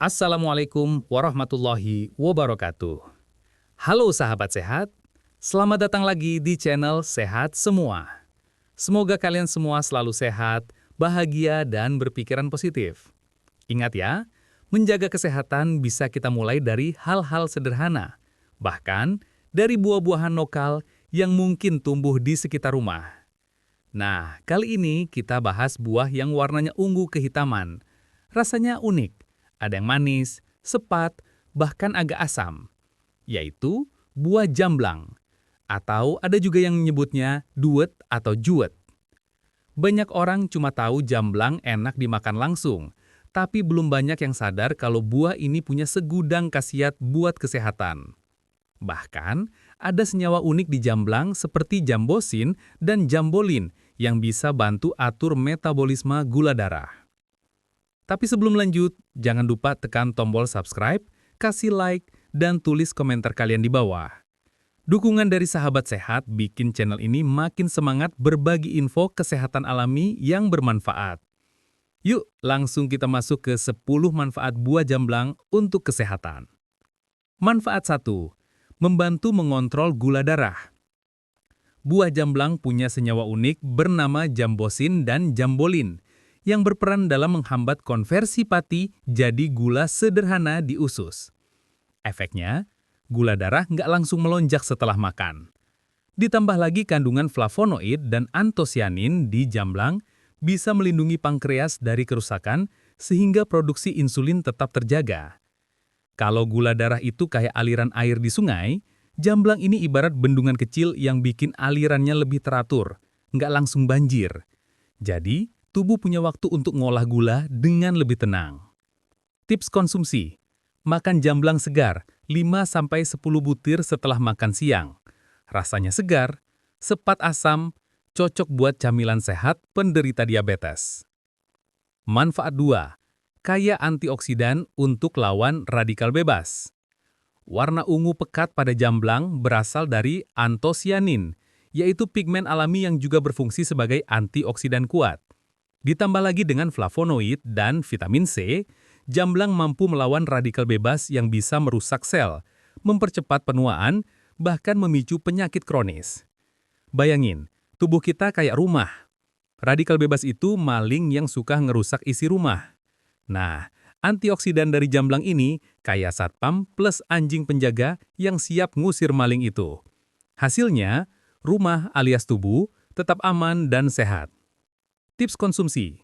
Assalamualaikum warahmatullahi wabarakatuh. Halo sahabat sehat, selamat datang lagi di channel Sehat Semua. Semoga kalian semua selalu sehat, bahagia, dan berpikiran positif. Ingat ya, menjaga kesehatan bisa kita mulai dari hal-hal sederhana, bahkan dari buah-buahan lokal yang mungkin tumbuh di sekitar rumah. Nah, kali ini kita bahas buah yang warnanya ungu kehitaman. Rasanya unik, ada yang manis, sepat, bahkan agak asam, yaitu buah jamblang. Atau ada juga yang menyebutnya duet atau juet. Banyak orang cuma tahu jamblang enak dimakan langsung, tapi belum banyak yang sadar kalau buah ini punya segudang khasiat buat kesehatan. Bahkan, ada senyawa unik di jamblang seperti jambosin dan jambolin yang bisa bantu atur metabolisme gula darah. Tapi sebelum lanjut, jangan lupa tekan tombol subscribe, kasih like, dan tulis komentar kalian di bawah. Dukungan dari sahabat sehat bikin channel ini makin semangat berbagi info kesehatan alami yang bermanfaat. Yuk, langsung kita masuk ke 10 manfaat buah jamblang untuk kesehatan. Manfaat 1. Membantu mengontrol gula darah. Buah jamblang punya senyawa unik bernama jambosin dan jambolin, yang berperan dalam menghambat konversi pati jadi gula sederhana di usus. Efeknya, gula darah nggak langsung melonjak setelah makan. Ditambah lagi kandungan flavonoid dan antosianin di jamblang bisa melindungi pankreas dari kerusakan sehingga produksi insulin tetap terjaga. Kalau gula darah itu kayak aliran air di sungai, jamblang ini ibarat bendungan kecil yang bikin alirannya lebih teratur, nggak langsung banjir. Jadi, tubuh punya waktu untuk ngolah gula dengan lebih tenang. Tips konsumsi. Makan jamblang segar 5-10 butir setelah makan siang. Rasanya segar, sepat asam, cocok buat camilan sehat penderita diabetes. Manfaat 2. Kaya antioksidan untuk lawan radikal bebas. Warna ungu pekat pada jamblang berasal dari antosianin, yaitu pigmen alami yang juga berfungsi sebagai antioksidan kuat. Ditambah lagi dengan flavonoid dan vitamin C, jamblang mampu melawan radikal bebas yang bisa merusak sel, mempercepat penuaan, bahkan memicu penyakit kronis. Bayangin, tubuh kita kayak rumah. Radikal bebas itu maling yang suka ngerusak isi rumah. Nah, antioksidan dari jamblang ini kayak satpam plus anjing penjaga yang siap ngusir maling itu. Hasilnya, rumah alias tubuh tetap aman dan sehat. Tips konsumsi.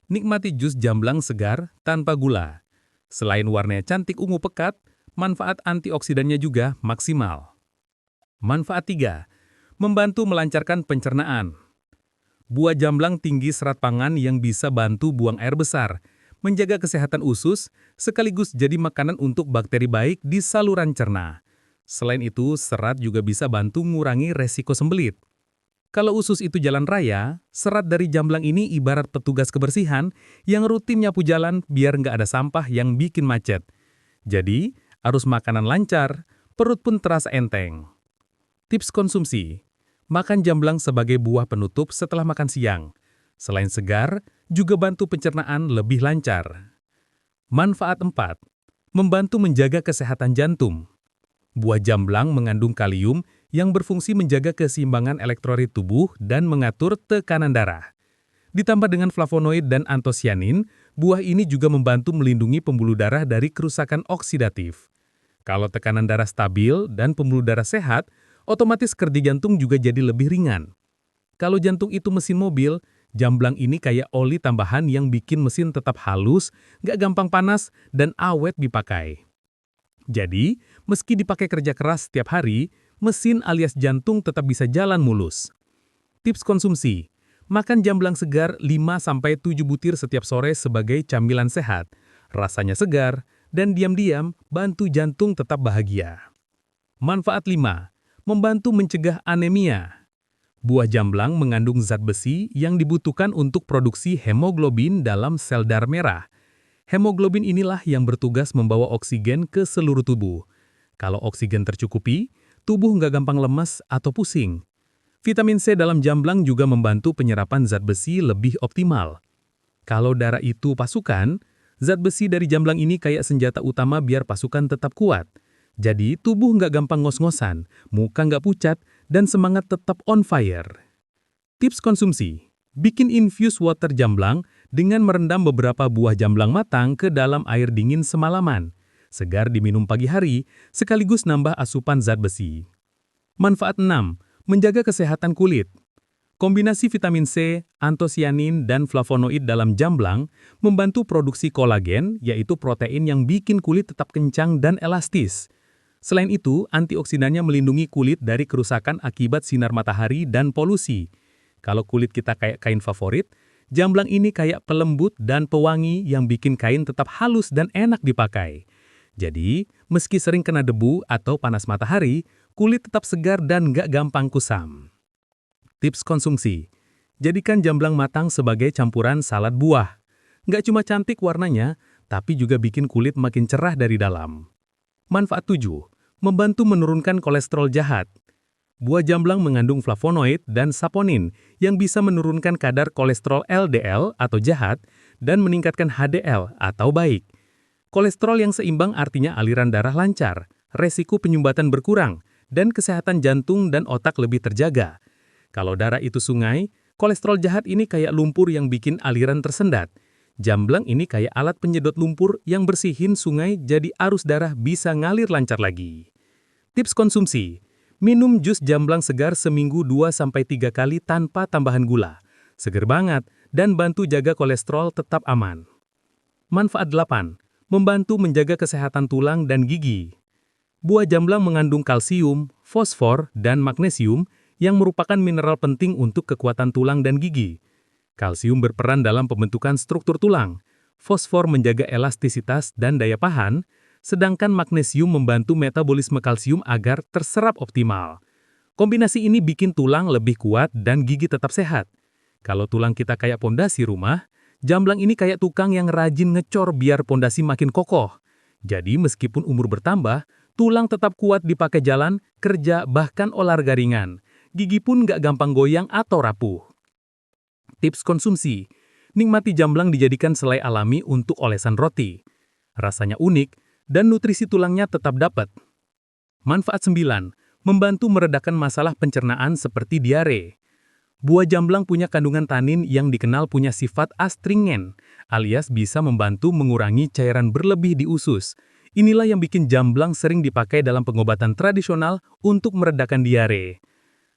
Nikmati jus jamblang segar tanpa gula. Selain warnanya cantik ungu pekat, manfaat antioksidannya juga maksimal. Manfaat 3. Membantu melancarkan pencernaan. Buah jamblang tinggi serat pangan yang bisa bantu buang air besar, menjaga kesehatan usus, sekaligus jadi makanan untuk bakteri baik di saluran cerna. Selain itu, serat juga bisa bantu mengurangi resiko sembelit. Kalau usus itu jalan raya, serat dari jamblang ini ibarat petugas kebersihan yang rutin nyapu jalan biar nggak ada sampah yang bikin macet. Jadi, arus makanan lancar, perut pun terasa enteng. Tips konsumsi. Makan jamblang sebagai buah penutup setelah makan siang. Selain segar, juga bantu pencernaan lebih lancar. Manfaat 4. Membantu menjaga kesehatan jantung. Buah jamblang mengandung kalium yang berfungsi menjaga keseimbangan elektrolit tubuh dan mengatur tekanan darah. Ditambah dengan flavonoid dan antosianin, buah ini juga membantu melindungi pembuluh darah dari kerusakan oksidatif. Kalau tekanan darah stabil dan pembuluh darah sehat, otomatis kerja jantung juga jadi lebih ringan. Kalau jantung itu mesin mobil, jamblang ini kayak oli tambahan yang bikin mesin tetap halus, gak gampang panas, dan awet dipakai. Jadi, meski dipakai kerja keras setiap hari, mesin alias jantung tetap bisa jalan mulus. Tips konsumsi. Makan jamblang segar 5-7 butir setiap sore sebagai camilan sehat. Rasanya segar, dan diam-diam bantu jantung tetap bahagia. Manfaat 5. Membantu mencegah anemia. Buah jamblang mengandung zat besi yang dibutuhkan untuk produksi hemoglobin dalam sel darah merah. Hemoglobin inilah yang bertugas membawa oksigen ke seluruh tubuh. Kalau oksigen tercukupi, tubuh nggak gampang lemas atau pusing. Vitamin C dalam jamblang juga membantu penyerapan zat besi lebih optimal. Kalau darah itu pasukan, Zat besi dari jamblang ini kayak senjata utama biar pasukan tetap kuat. Jadi, tubuh nggak gampang ngos-ngosan, muka nggak pucat, dan semangat tetap on fire. Tips konsumsi. Bikin infused water jamblang dengan merendam beberapa buah jamblang matang ke dalam air dingin semalaman. Segar diminum pagi hari, sekaligus nambah asupan zat besi. Manfaat 6. Menjaga kesehatan kulit. Kombinasi vitamin C, antosianin, dan flavonoid dalam jamblang membantu produksi kolagen, yaitu protein yang bikin kulit tetap kencang dan elastis. Selain itu, antioksidannya melindungi kulit dari kerusakan akibat sinar matahari dan polusi. Kalau kulit kita kayak kain favorit, jamblang ini kayak pelembut dan pewangi yang bikin kain tetap halus dan enak dipakai. Jadi, meski sering kena debu atau panas matahari, kulit tetap segar dan nggak gampang kusam. Tips konsumsi. Jadikan jamblang matang sebagai campuran salad buah. Nggak cuma cantik warnanya, tapi juga bikin kulit makin cerah dari dalam. Manfaat 7. Membantu menurunkan kolesterol jahat. Buah jamblang mengandung flavonoid dan saponin yang bisa menurunkan kadar kolesterol LDL atau jahat dan meningkatkan HDL atau baik. Kolesterol yang seimbang artinya aliran darah lancar, resiko penyumbatan berkurang, dan kesehatan jantung dan otak lebih terjaga. Kalau darah itu sungai, kolesterol jahat ini kayak lumpur yang bikin aliran tersendat. Jamblang ini kayak alat penyedot lumpur yang bersihin sungai jadi arus darah bisa ngalir lancar lagi. Tips konsumsi. Minum jus jamblang segar seminggu 2-3 kali tanpa tambahan gula. Seger banget dan bantu jaga kolesterol tetap aman. Manfaat 8. Membantu menjaga kesehatan tulang dan gigi. Buah jamblang mengandung kalsium, fosfor, dan magnesium yang merupakan mineral penting untuk kekuatan tulang dan gigi. Kalsium berperan dalam pembentukan struktur tulang, fosfor menjaga elastisitas dan daya pahan, sedangkan magnesium membantu metabolisme kalsium agar terserap optimal. Kombinasi ini bikin tulang lebih kuat dan gigi tetap sehat. Kalau tulang kita kayak pondasi rumah, jamblang ini kayak tukang yang rajin ngecor biar pondasi makin kokoh. Jadi meskipun umur bertambah, tulang tetap kuat dipakai jalan, kerja, bahkan olahraga ringan. Gigi pun nggak gampang goyang atau rapuh. Tips konsumsi. Nikmati jamblang dijadikan selai alami untuk olesan roti. Rasanya unik, dan nutrisi tulangnya tetap dapat. Manfaat 9. Membantu meredakan masalah pencernaan seperti diare. Buah jamblang punya kandungan tanin yang dikenal punya sifat astringen, alias bisa membantu mengurangi cairan berlebih di usus. Inilah yang bikin jamblang sering dipakai dalam pengobatan tradisional untuk meredakan diare.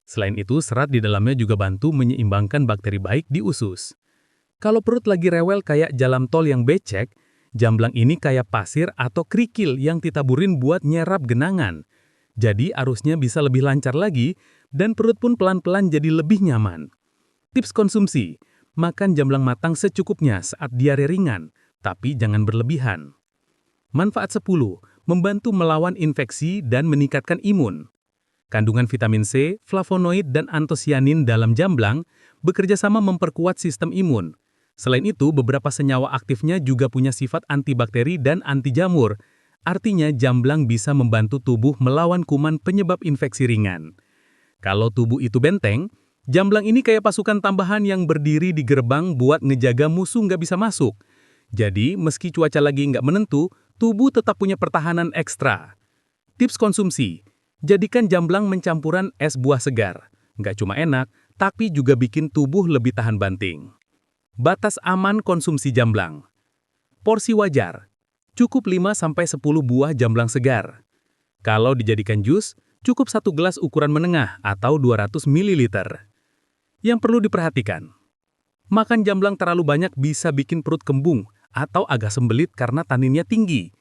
Selain itu, serat di dalamnya juga bantu menyeimbangkan bakteri baik di usus. Kalau perut lagi rewel kayak jalan tol yang becek, jamblang ini kayak pasir atau kerikil yang ditaburin buat nyerap genangan. Jadi arusnya bisa lebih lancar lagi, dan perut pun pelan-pelan jadi lebih nyaman. Tips konsumsi. Makan jamblang matang secukupnya saat diare ringan, tapi jangan berlebihan. Manfaat 10. Membantu melawan infeksi dan meningkatkan imun. Kandungan vitamin C, flavonoid, dan antosianin dalam jamblang bekerja sama memperkuat sistem imun. Selain itu, beberapa senyawa aktifnya juga punya sifat antibakteri dan anti jamur. Artinya, jamblang bisa membantu tubuh melawan kuman penyebab infeksi ringan. Kalau tubuh itu benteng, jamblang ini kayak pasukan tambahan yang berdiri di gerbang buat ngejaga musuh nggak bisa masuk. Jadi, meski cuaca lagi nggak menentu, tubuh tetap punya pertahanan ekstra. Tips konsumsi. Jadikan jamblang mencampuran es buah segar. Nggak cuma enak, tapi juga bikin tubuh lebih tahan banting. Batas aman konsumsi jamblang. Porsi wajar. Cukup 5-10 buah jamblang segar. Kalau dijadikan jus, cukup 1 gelas ukuran menengah atau 200 ml. Yang perlu diperhatikan. Makan jamblang terlalu banyak bisa bikin perut kembung atau agak sembelit karena taninnya tinggi.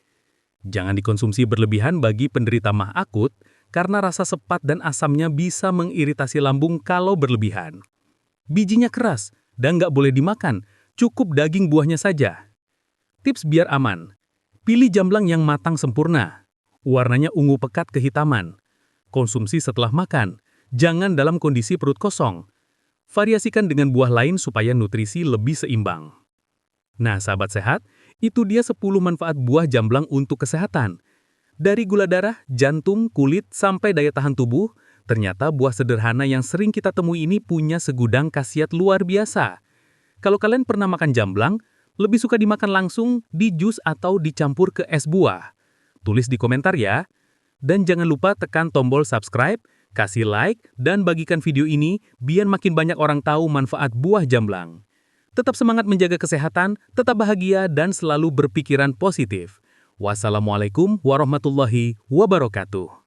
Jangan dikonsumsi berlebihan bagi penderita MAH akut, karena rasa sepat dan asamnya bisa mengiritasi lambung kalau berlebihan. Bijinya keras dan nggak boleh dimakan, cukup daging buahnya saja. Tips biar aman. Pilih jamblang yang matang sempurna. Warnanya ungu pekat kehitaman. Konsumsi setelah makan, jangan dalam kondisi perut kosong. Variasikan dengan buah lain supaya nutrisi lebih seimbang. Nah, sahabat sehat, itu dia 10 manfaat buah jamblang untuk kesehatan. Dari gula darah, jantung, kulit, sampai daya tahan tubuh, ternyata buah sederhana yang sering kita temui ini punya segudang khasiat luar biasa. Kalau kalian pernah makan jamblang, Lebih suka dimakan langsung, di jus atau dicampur ke es buah? Tulis di komentar ya. Dan jangan lupa tekan tombol subscribe, kasih like, dan bagikan video ini biar makin banyak orang tahu manfaat buah jamblang. Tetap semangat menjaga kesehatan, tetap bahagia, dan selalu berpikiran positif. Wassalamualaikum warahmatullahi wabarakatuh.